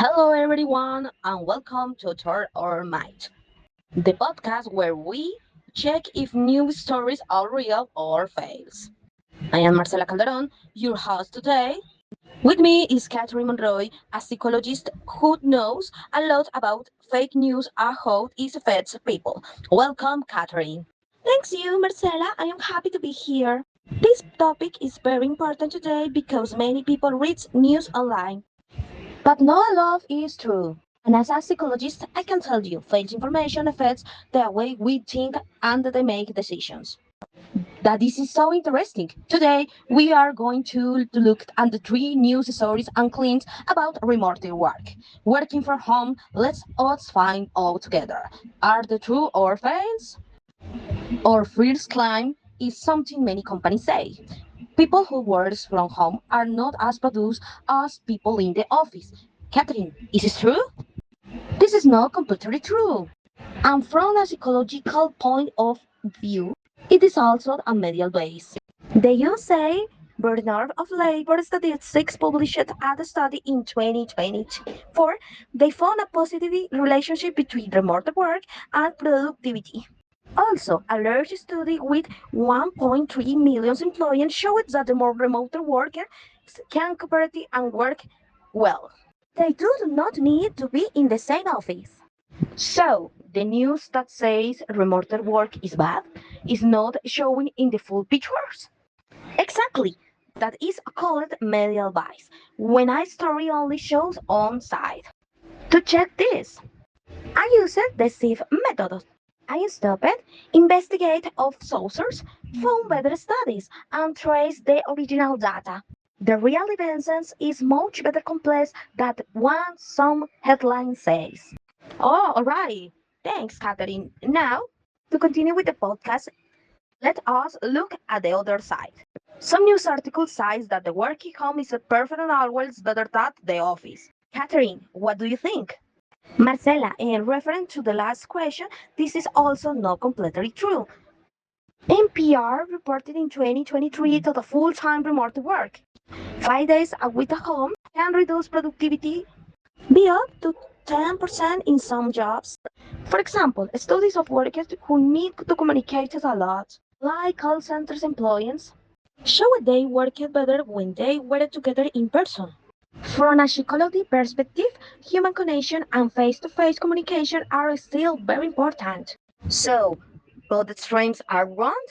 Hello, everyone, and welcome to Third or Might, the podcast where we check if news stories are real or fakes. I am Marcela Calderon, your host today. With me is Catherine Monroy, a psychologist who knows a lot about fake news and how it affects people. Welcome, Catherine. Thanks you, Marcela. I am happy to be here. This topic is very important today because many people read news online. But not all of is true. And as a psychologist, I can tell you, false information affects the way we think and they make decisions. That this is so interesting. Today, we are going to look at the three news stories and claims about remote work. Working from home, let's us find out together. Are they true or false? Our first claim is something many companies say. People who work from home are not as productive as people in the office. Catherine, is this true? This is not completely true. And from a psychological point of view, it is also a medial base. The USA Bureau of Labor Statistics published a study in 2024. They found a positive relationship between remote work and productivity. Also, a large study with 1.3 million employees showed that the more remote workers can cooperate and work well. They do not need to be in the same office. So, the news that says remote work is bad is not showing in the full pictures. Exactly. That is called medial bias, when a story only shows one side. To check this, I used the SIF method. I stopped, investigate of sources, found better studies, and traced the original data. The real evidence is much better complex than what some headline says. Oh, all right. Thanks, Catherine. Now, To continue with the podcast, let us look at the other side. some news article says that the working home is a perfect and always better than the office. Catherine, what do you think? Marcela, in reference to the last question, this is also not completely true. NPR reported in 2023 that the full-time remote work, 5 days a week at home, can reduce productivity by up to 10% in some jobs. For example, studies of workers who need to communicate a lot, like call centers employees, show they work better when they work together in person. From a psychology perspective, human connection and face-to-face communication are still very important. So, both extremes are wrong?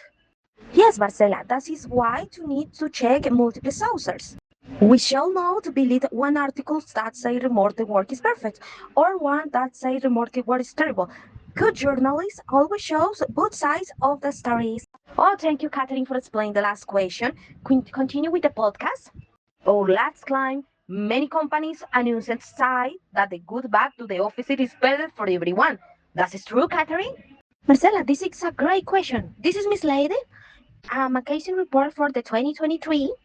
Yes, Marcela, that is why you need to check multiple sources. We shall not believe one article that say remote work is perfect or one that say remote work is terrible. Good journalists always shows both sides of the stories. Oh, thank you, Catherine, for explaining the last question. Continue with the podcast. Our last climb, Many companies announced say that the good back to the office is better for everyone. That is true, Catherine? Marcela, this is a great question. This is Miss Lady. A McKinsey report for the 2023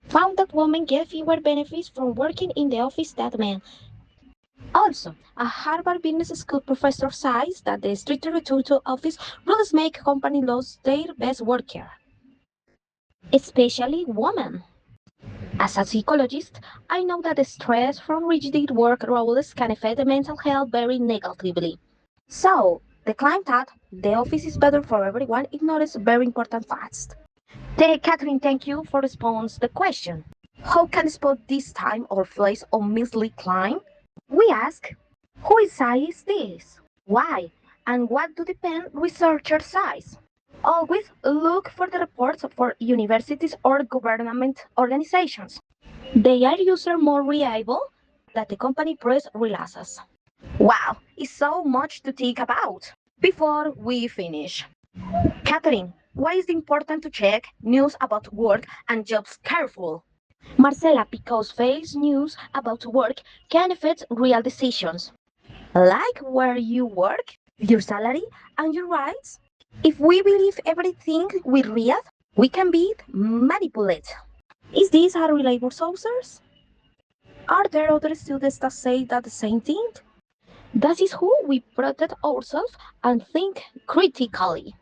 found that women get fewer benefits from working in the office than men. Also, a Harvard Business School professor says that the stricter return to office rules make companies lose their best worker, especially women. As a psychologist, I know that the stress from rigid work roles can affect mental health very negatively. So, the claim that the office is better for everyone ignores very important facts. Catherine, thank you for responding to the question. How can spot this time or place on mislead claim? We ask, who says this? Why? And what do the pen researchers say? Always look for the reports for universities or government organizations. They are user more reliable than the company press releases. Wow, it's so much to think about. Before we finish, Catherine, why is it important to check news about work and jobs careful? Marcela, because false news about work can affect real decisions, like where you work, your salary, and your rights. If we believe everything we read, we can be manipulated. Is this a reliable sources? Are there other students that say that the same thing? That is who we protect ourselves and think critically.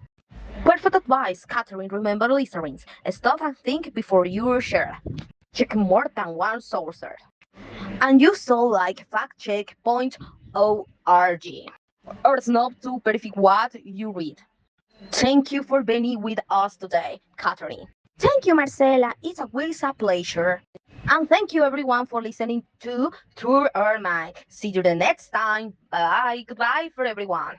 Perfect advice, Catherine. Remember, listeners, stop and think before you share. Check more than one source. And you saw like factcheck.org or Snob to verify what you read. Thank you for being with us today, Catherine. Thank you, Marcela. It's always a pleasure. And thank you everyone for listening to Through Our Mind. See you the next time. Bye. Goodbye for everyone.